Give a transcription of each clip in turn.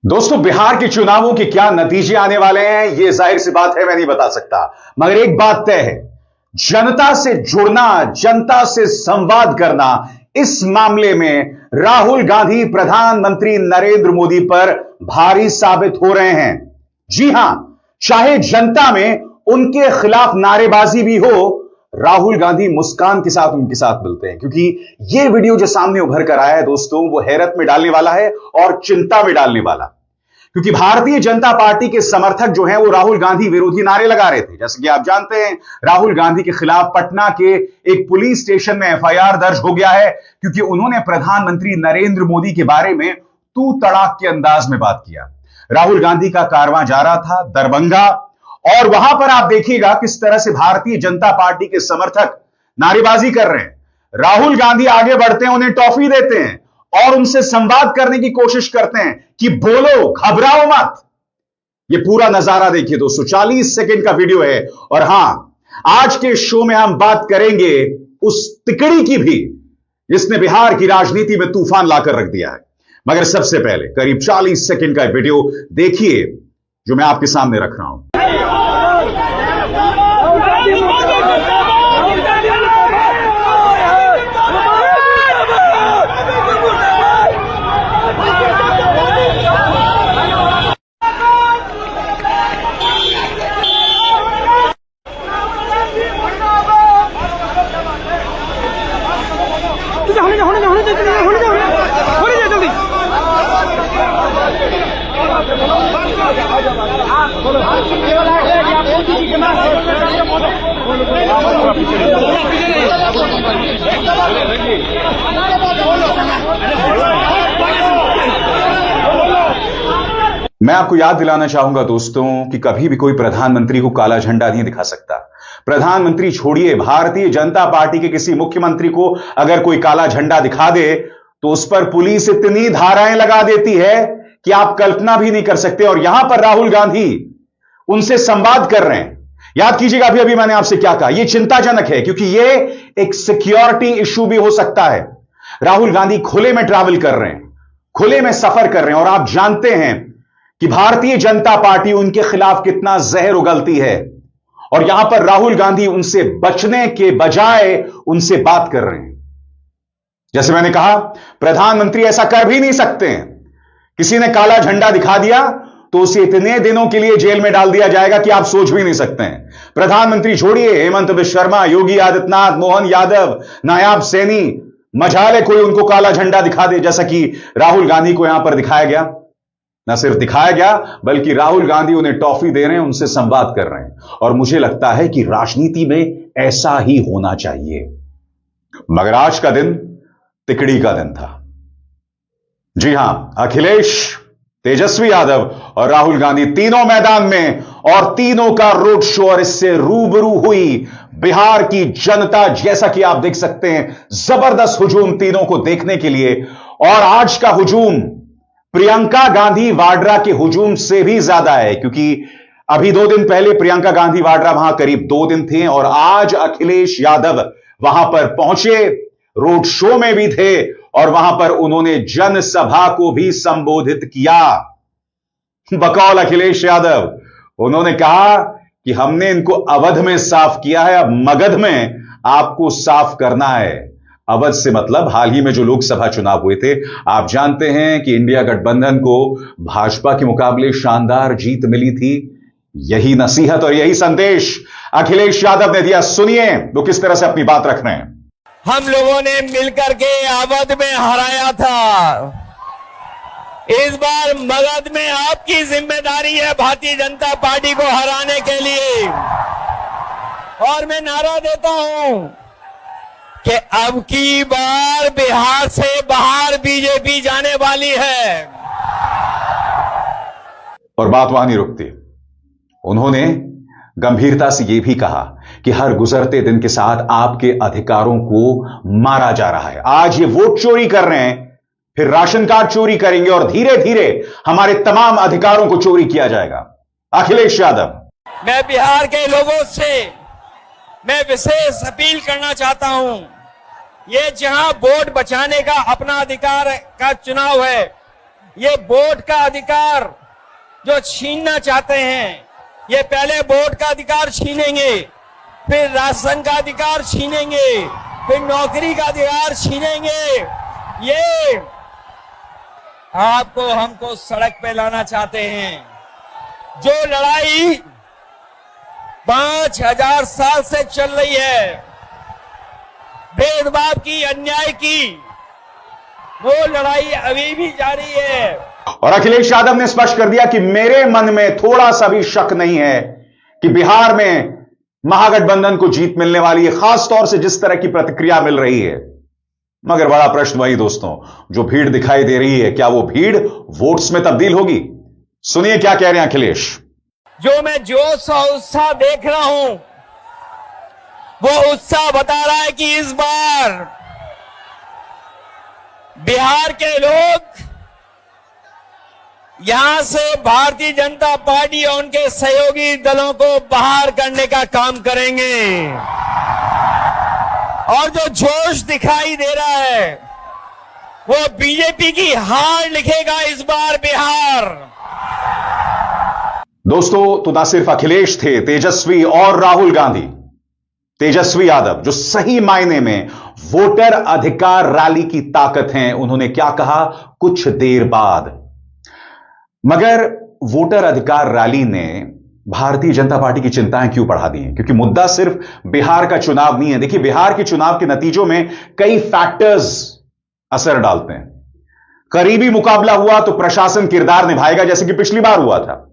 दोस्तों, बिहार के चुनावों के क्या नतीजे आने वाले हैं, यह जाहिर सी बात है, मैं नहीं बता सकता। मगर एक बात तय है, जनता से जुड़ना, जनता से संवाद करना, इस मामले में राहुल गांधी प्रधानमंत्री नरेंद्र मोदी पर भारी साबित हो रहे हैं। जी हां, चाहे जनता में उनके खिलाफ नारेबाजी भी हो, राहुल गांधी मुस्कान के साथ उनके साथ मिलते हैं। क्योंकि यह वीडियो जो सामने उभर कर आया है दोस्तों, वो हैरत में डालने वाला है और चिंता में डालने वाला। क्योंकि भारतीय जनता पार्टी के समर्थक जो हैं वो राहुल गांधी विरोधी नारे लगा रहे थे। जैसे कि आप जानते हैं, राहुल गांधी के खिलाफ पटना के एक पुलिस स्टेशन में एफआईआर दर्ज हो गया है, क्योंकि उन्होंने प्रधानमंत्री नरेंद्र मोदी के बारे में तू तड़ाक के अंदाज में बात किया। राहुल गांधी का कारवां जा रहा था दरभंगा, और वहां पर आप देखिएगा किस तरह से भारतीय जनता पार्टी के समर्थक नारेबाजी कर रहे हैं। राहुल गांधी आगे बढ़ते हैं, उन्हें टॉफी देते हैं और उनसे संवाद करने की कोशिश करते हैं कि बोलो, घबराओ मत। यह पूरा नजारा देखिए दोस्तों, 40 सेकंड का वीडियो है। और हां, आज के शो में हम बात करेंगे उस तिकड़ी की भी जिसने बिहार की राजनीति में तूफान लाकर रख दिया है। मगर सबसे पहले करीब 40 सेकंड का वीडियो देखिए जो मैं आपके सामने रख रहा हूं। मैं आपको याद दिलाना चाहूंगा दोस्तों कि कभी भी कोई प्रधानमंत्री को काला झंडा नहीं दिखा सकता। प्रधानमंत्री छोड़िए, भारतीय जनता पार्टी के किसी मुख्यमंत्री को अगर कोई काला झंडा दिखा दे तो उस पर पुलिस इतनी धाराएं लगा देती है कि आप कल्पना भी नहीं कर सकते। और यहां पर राहुल गांधी उनसे संवाद कर रहे हैं। याद कीजिएगा अभी अभी मैंने आपसे क्या कहा, यह चिंताजनक है क्योंकि यह एक सिक्योरिटी इशू भी हो सकता है। राहुल गांधी खुले में ट्रैवल कर रहे हैं, खुले में सफर कर रहे हैं, और आप जानते हैं कि भारतीय जनता पार्टी उनके खिलाफ कितना जहर उगलती है। और यहां पर राहुल गांधी उनसे बचने के बजाय उनसे बात कर रहे हैं। जैसे मैंने कहा, प्रधानमंत्री ऐसा कर भी नहीं सकते हैं। किसी ने काला झंडा दिखा दिया तो उसे इतने दिनों के लिए जेल में डाल दिया जाएगा कि आप सोच भी नहीं सकते हैं। प्रधानमंत्री छोड़िए, हेमंत बिश्व शर्मा, योगी आदित्यनाथ, मोहन यादव, नायाब सैनी, मजाले कोई उनको काला झंडा दिखा दे जैसा कि राहुल गांधी को यहां पर दिखाया गया। न सिर्फ दिखाया गया बल्कि राहुल गांधी उन्हें टॉफी दे रहे हैं, उनसे संवाद कर रहे हैं। और मुझे लगता है कि राजनीति में ऐसा ही होना चाहिए। मगर आज का दिन तिकड़ी का दिन था। जी हां, अखिलेश, तेजस्वी यादव और राहुल गांधी तीनों मैदान में, और तीनों का रोड शो, और इससे रूबरू हुई बिहार की जनता। जैसा कि आप देख सकते हैं, जबरदस्त हुजूम तीनों को देखने के लिए। और आज का हुजूम प्रियंका गांधी वाड्रा के हुजूम से भी ज्यादा है, क्योंकि अभी 2 दिन पहले प्रियंका गांधी वाड्रा वहां करीब 2 दिन थे, और आज अखिलेश यादव वहां पर पहुंचे, रोड शो में भी थे, और वहां पर उन्होंने जनसभा को भी संबोधित किया। बकौल अखिलेश यादव उन्होंने कहा कि हमने इनको अवध में साफ किया है, अब मगध में आपको साफ करना है। अवध से मतलब हाल ही में जो लोकसभा चुनाव हुए थे, आप जानते हैं कि इंडिया गठबंधन को भाजपा के मुकाबले शानदार जीत मिली थी। यही नसीहत और यही संदेश अखिलेश यादव ने दिया। सुनिए वो किस तरह से अपनी बात रख रहे हैं। हम लोगों ने मिलकर के अवध में हराया था, इस बार मगध में आपकी जिम्मेदारी है भारतीय जनता पार्टी को हराने के लिए। और मैं नारा देता हूं कि अब की बार बिहार से बाहर बीजेपी जाने वाली है। और बात वहां नहीं रुकती, उन्होंने गंभीरता से यह भी कहा कि हर गुजरते दिन के साथ आपके अधिकारों को मारा जा रहा है। आज ये वोट चोरी कर रहे हैं, फिर राशन कार्ड चोरी करेंगे, और धीरे धीरे हमारे तमाम अधिकारों को चोरी किया जाएगा। अखिलेश यादव, मैं बिहार के लोगों से मैं विशेष अपील करना चाहता हूं, ये जहां वोट बचाने का अपना अधिकार का चुनाव है, ये वोट का अधिकार जो छीनना चाहते हैं, ये पहले वोट का अधिकार छीनेंगे, फिर राशन का अधिकार छीनेंगे, फिर नौकरी का अधिकार छीनेंगे। ये आपको हमको सड़क पे लाना चाहते हैं। जो लड़ाई 5000 साल से चल रही है, भेदभाव की, अन्याय की, वो लड़ाई अभी भी जारी है। और अखिलेश यादव ने स्पष्ट कर दिया कि मेरे मन में थोड़ा सा भी शक नहीं है कि बिहार में महागठबंधन को जीत मिलने वाली है, खासतौर से जिस तरह की प्रतिक्रिया मिल रही है। मगर बड़ा प्रश्न वही दोस्तों, जो भीड़ दिखाई दे रही है, क्या वो भीड़ वोट्स में तब्दील होगी? सुनिए क्या कह रहे हैं अखिलेश। जो मैं जोश और उत्साह देख रहा हूं, वो उत्साह बता रहा है कि इस बार बिहार के लोग यहां से भारतीय जनता पार्टी और उनके सहयोगी दलों को बाहर करने का काम करेंगे। और जो जोश दिखाई दे रहा है, वो बीजेपी की हार लिखेगा इस बार बिहार। दोस्तों, तो ना सिर्फ अखिलेश थे, तेजस्वी और राहुल गांधी, तेजस्वी यादव जो सही मायने में वोटर अधिकार रैली की ताकत हैं, उन्होंने क्या कहा कुछ देर बाद। मगर वोटर अधिकार रैली ने भारतीय जनता पार्टी की चिंताएं क्यों बढ़ा दी हैं? क्योंकि मुद्दा सिर्फ बिहार का चुनाव नहीं है। देखिए, बिहार के चुनाव के नतीजों में कई फैक्टर्स असर डालते हैं। करीबी मुकाबला हुआ तो प्रशासन किरदार निभाएगा, जैसे कि पिछली बार हुआ था।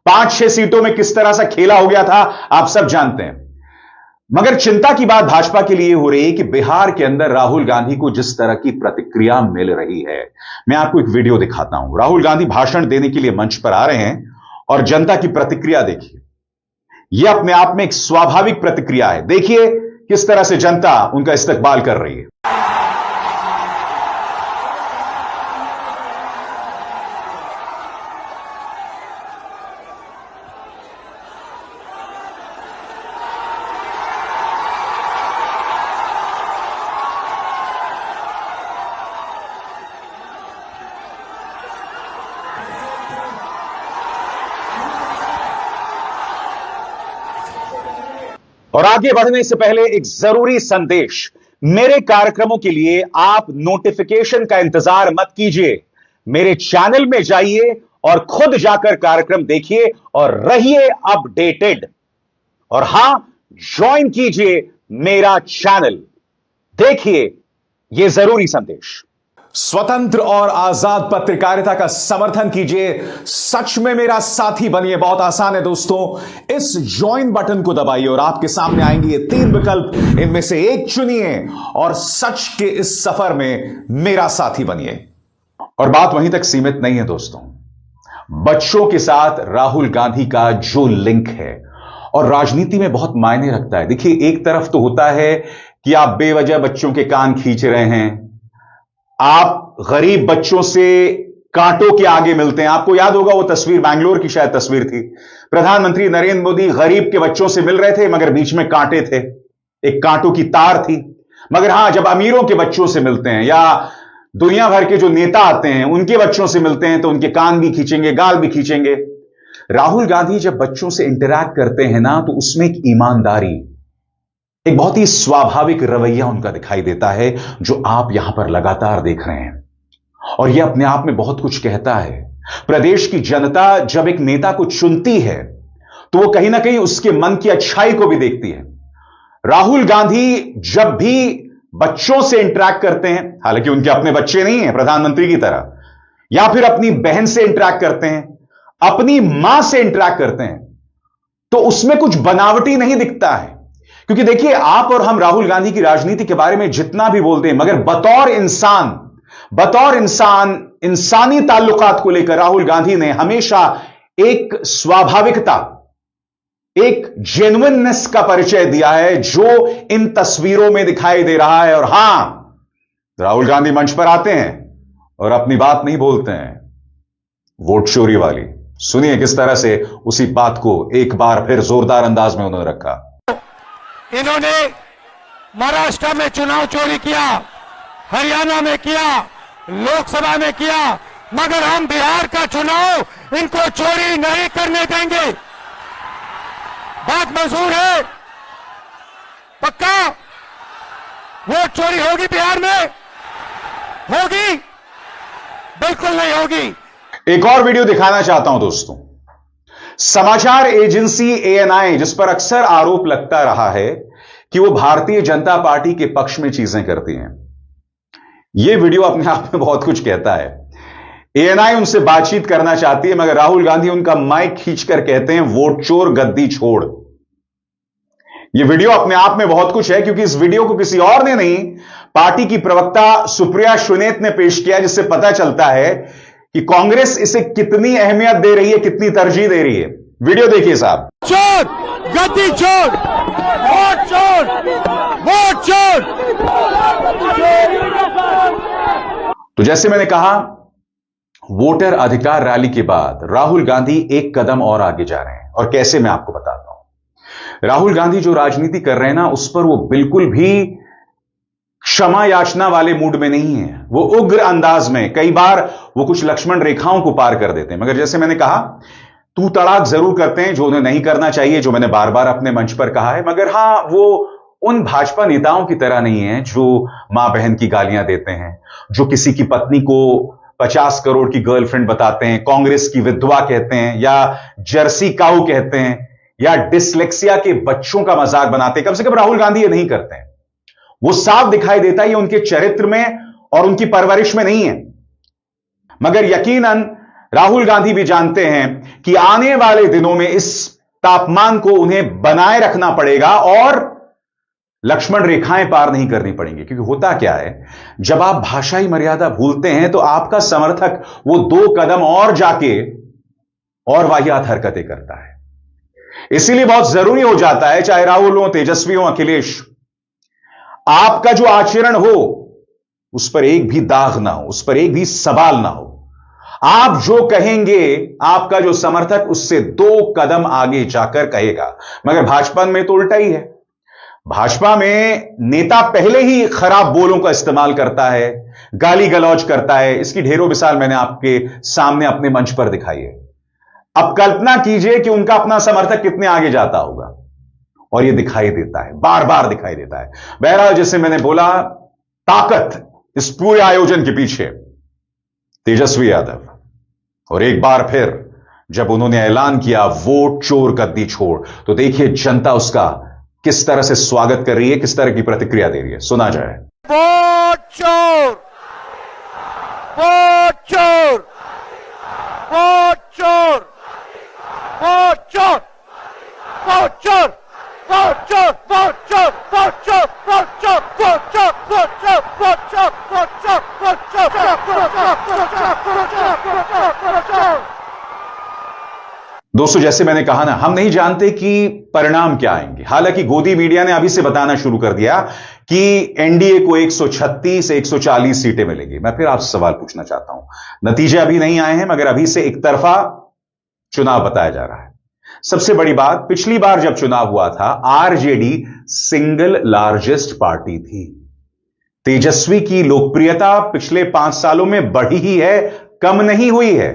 5-6 सीटों में किस तरह से खेला हो गया था, आप सब जानते हैं। मगर चिंता की बात भाजपा के लिए हो रही है कि बिहार के अंदर राहुल गांधी को जिस तरह की प्रतिक्रिया मिल रही है। मैं आपको एक वीडियो दिखाता हूं। राहुल गांधी भाषण देने के लिए मंच पर आ रहे हैं और जनता की प्रतिक्रिया देखिए। यह अपने आप में एक स्वाभाविक प्रतिक्रिया है। देखिए किस तरह से जनता उनका इस्तकबाल कर रही है। और आगे बढ़ने से पहले एक जरूरी संदेश। मेरे कार्यक्रमों के लिए आप नोटिफिकेशन का इंतजार मत कीजिए। मेरे चैनल में जाइए और खुद जाकर कार्यक्रम देखिए और रहिए अपडेटेड। और हां, ज्वाइन कीजिए मेरा चैनल। देखिए यह जरूरी संदेश। स्वतंत्र और आजाद पत्रकारिता का समर्थन कीजिए। सच में मेरा साथी बनिए। बहुत आसान है दोस्तों। इस ज्वाइन बटन को दबाइए और आपके सामने आएंगे ये 3 विकल्प। इनमें से एक चुनिए और सच के इस सफर में मेरा साथी बनिए। और बात वहीं तक सीमित नहीं है दोस्तों। बच्चों के साथ राहुल गांधी का जो लिंक है और राजनीति में बहुत मायने रखता है। देखिए, एक तरफ तो होता है कि आप बेवजह बच्चों के कान खींच रहे हैं, आप गरीब बच्चों से कांटों के आगे मिलते हैं। आपको याद होगा वो तस्वीर, बैंगलोर की शायद तस्वीर थी। प्रधानमंत्री नरेंद्र मोदी गरीब के बच्चों से मिल रहे थे, मगर बीच में कांटे थे, एक कांटों की तार थी। मगर हां, जब अमीरों के बच्चों से मिलते हैं या दुनिया भर के जो नेता आते हैं उनके बच्चों से मिलते हैं तो उनके कान भी खींचेंगे, गाल भी खींचेंगे। राहुल गांधी जब बच्चों से इंटरैक्ट करते हैं ना, तो उसमें एक ईमानदारी, एक बहुत ही स्वाभाविक रवैया उनका दिखाई देता है, जो आप यहां पर लगातार देख रहे हैं। और यह अपने आप में बहुत कुछ कहता है। प्रदेश की जनता जब एक नेता को चुनती है तो वो कहीं ना कहीं उसके मन की अच्छाई को भी देखती है। राहुल गांधी जब भी बच्चों से इंटरैक्ट करते हैं, हालांकि उनके अपने बच्चे नहीं हैं प्रधानमंत्री की तरह, या फिर अपनी बहन से इंटरैक्ट करते हैं, अपनी मां से इंटरैक्ट करते हैं, तो उसमें कुछ बनावटी नहीं दिखता है। क्योंकि देखिए, आप और हम राहुल गांधी की राजनीति के बारे में जितना भी बोलते हैं, मगर बतौर इंसान इंसानी ताल्लुकात को लेकर राहुल गांधी ने हमेशा एक स्वाभाविकता, एक जेन्युइननेस का परिचय दिया है, जो इन तस्वीरों में दिखाई दे रहा है। और हां, राहुल गांधी मंच पर आते हैं और अपनी बात नहीं बोलते हैं, वोट चोरी वाली। सुनिए किस तरह से उसी बात को एक बार फिर जोरदार अंदाज में उन्होंने रखा। इन्होंने महाराष्ट्र में चुनाव चोरी किया, हरियाणा में किया, लोकसभा में किया, मगर हम बिहार का चुनाव इनको चोरी नहीं करने देंगे। बात मंजूर है? पक्का? वोट चोरी होगी बिहार में? होगी? बिल्कुल नहीं होगी। एक और वीडियो दिखाना चाहता हूं दोस्तों। समाचार एजेंसी एएनआई, जिस पर अक्सर आरोप लगता रहा है कि वो भारतीय जनता पार्टी के पक्ष में चीजें करती हैं, यह वीडियो अपने आप में बहुत कुछ कहता है। एएनआई उनसे बातचीत करना चाहती है, मगर राहुल गांधी उनका माइक खींचकर कहते हैं वोट चोर गद्दी छोड़। यह वीडियो अपने आप में बहुत कुछ है, क्योंकि इस वीडियो को किसी और ने नहीं, पार्टी की प्रवक्ता सुप्रिया श्रीनेत ने पेश किया, जिससे पता चलता है कि कांग्रेस इसे कितनी अहमियत दे रही है, कितनी तरजीह दे रही है। वीडियो देखिए साहब। चोर गद्दी चोर, वोट चोर, वोट चोर। तो जैसे मैंने कहा, वोटर अधिकार रैली के बाद राहुल गांधी एक कदम और आगे जा रहे हैं। और कैसे, मैं आपको बताता हूं। राहुल गांधी जो राजनीति कर रहे हैं ना, उस पर वो बिल्कुल भी क्षमा याचना वाले मूड में नहीं है। वो उग्र अंदाज में, कई बार वो कुछ लक्ष्मण रेखाओं को पार कर देते हैं। मगर जैसे मैंने कहा, तू तड़ाक जरूर करते हैं, जो उन्हें नहीं करना चाहिए, जो मैंने बार बार अपने मंच पर कहा है। मगर हां, वो उन भाजपा नेताओं की तरह नहीं है जो मां बहन की गालियां देते हैं, जो किसी की पत्नी को 50 करोड़ की गर्लफ्रेंड बताते हैं, कांग्रेस की विधवा कहते हैं, या जर्सी काऊ कहते हैं, या डिसलेक्सिया के बच्चों का मजाक बनाते हैं। कम से कम राहुल गांधी ये नहीं करते हैं। वो साफ दिखाई देता है ये उनके चरित्र में और उनकी परवरिश में नहीं है। मगर यकीनन राहुल गांधी भी जानते हैं कि आने वाले दिनों में इस तापमान को उन्हें बनाए रखना पड़ेगा और लक्ष्मण रेखाएं पार नहीं करनी पड़ेंगी। क्योंकि होता क्या है, जब आप भाषाई मर्यादा भूलते हैं तो आपका समर्थक वो 2 कदम और जाके और वाहियात हरकतें करता है। इसीलिए बहुत जरूरी हो जाता है, चाहे राहुल हो, तेजस्वी हो, अखिलेश, आपका जो आचरण हो उस पर एक भी दाग ना हो, उस पर एक भी सवाल ना हो। आप जो कहेंगे, आपका जो समर्थक उससे 2 कदम आगे जाकर कहेगा। मगर भाजपा में तो उल्टा ही है। भाजपा में नेता पहले ही खराब बोलों का इस्तेमाल करता है, गाली गलौज करता है। इसकी ढेरों मिसाल मैंने आपके सामने अपने मंच पर दिखाई है। अब कल्पना कीजिए कि उनका अपना समर्थक कितने आगे जाता होगा, और यह दिखाई देता है, बार बार दिखाई देता है। बहरहाल, जैसे मैंने बोला, ताकत इस पूरे आयोजन के पीछे तेजस्वी यादव। और एक बार फिर जब उन्होंने ऐलान किया वोट चोर गद्दी छोड़, तो देखिए जनता उसका किस तरह से स्वागत कर रही है, किस तरह की प्रतिक्रिया दे रही है। सुना जाए। वोट चोर, वोट चोर, वोट चोर, वोट चोर, वोट चोर, वोट चोर, वोट चोर, वोट चोर, वोट चोर, वोट चोर, वोट चोर, वोट चोर, वोट चोर, वोट चोर। दोस्तों, जैसे मैंने कहा ना, हम नहीं जानते कि परिणाम क्या आएंगे। हालांकि गोदी मीडिया ने अभी से बताना शुरू कर दिया कि एनडीए को 136 से 140 सीटें मिलेंगी। मैं फिर आपसे सवाल पूछना चाहता हूं, नतीजे अभी नहीं आए हैं, मगर अभी से एक तरफा चुनाव बताया जा रहा है। सबसे बड़ी बात, पिछली बार जब चुनाव हुआ था, आरजेडी सिंगल लार्जेस्ट पार्टी थी। तेजस्वी की लोकप्रियता पिछले 5 सालों में बढ़ी ही है, कम नहीं हुई है,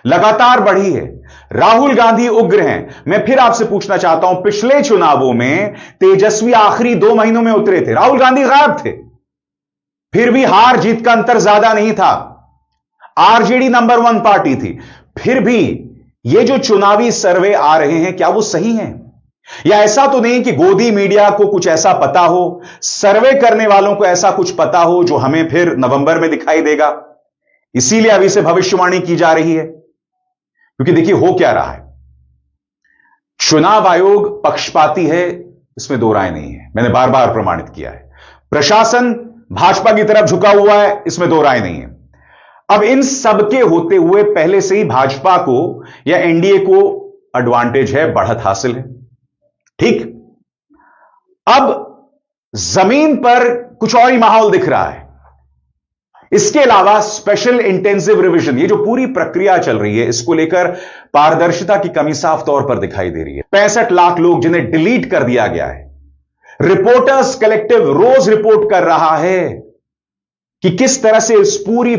लगातार बढ़ी है। राहुल गांधी उग्र हैं। मैं फिर आपसे पूछना चाहता हूं, पिछले चुनावों में तेजस्वी आखिरी 2 महीनों में उतरे थे, राहुल गांधी गायब थे, फिर भी हार जीत का अंतर ज्यादा नहीं था। आरजेडी नंबर 1 पार्टी थी। फिर भी ये जो चुनावी सर्वे आ रहे हैं, क्या वो सही हैं? या ऐसा तो नहीं कि गोदी मीडिया को कुछ ऐसा पता हो, सर्वे करने वालों को ऐसा कुछ पता हो जो हमें फिर नवंबर में दिखाई देगा, इसीलिए अभी से भविष्यवाणी की जा रही है? क्योंकि देखिए हो क्या रहा है, चुनाव आयोग पक्षपाती है, इसमें 2 राय नहीं है। मैंने बार बार प्रमाणित किया है। प्रशासन भाजपा की तरफ झुका हुआ है, इसमें 2 राय नहीं है। अब इन सब के होते हुए पहले से ही भाजपा को या एनडीए को एडवांटेज है, बढ़त हासिल है। ठीक, अब जमीन पर कुछ और ही माहौल दिख रहा है। इसके अलावा स्पेशल इंटेंसिव रिवीजन, ये जो पूरी प्रक्रिया चल रही है, इसको लेकर पारदर्शिता की कमी साफ तौर पर दिखाई दे रही है। 65 लाख लोग जिन्हें डिलीट कर दिया गया है। रिपोर्टर्स कलेक्टिव रोज रिपोर्ट कर रहा है कि किस तरह से इस पूरी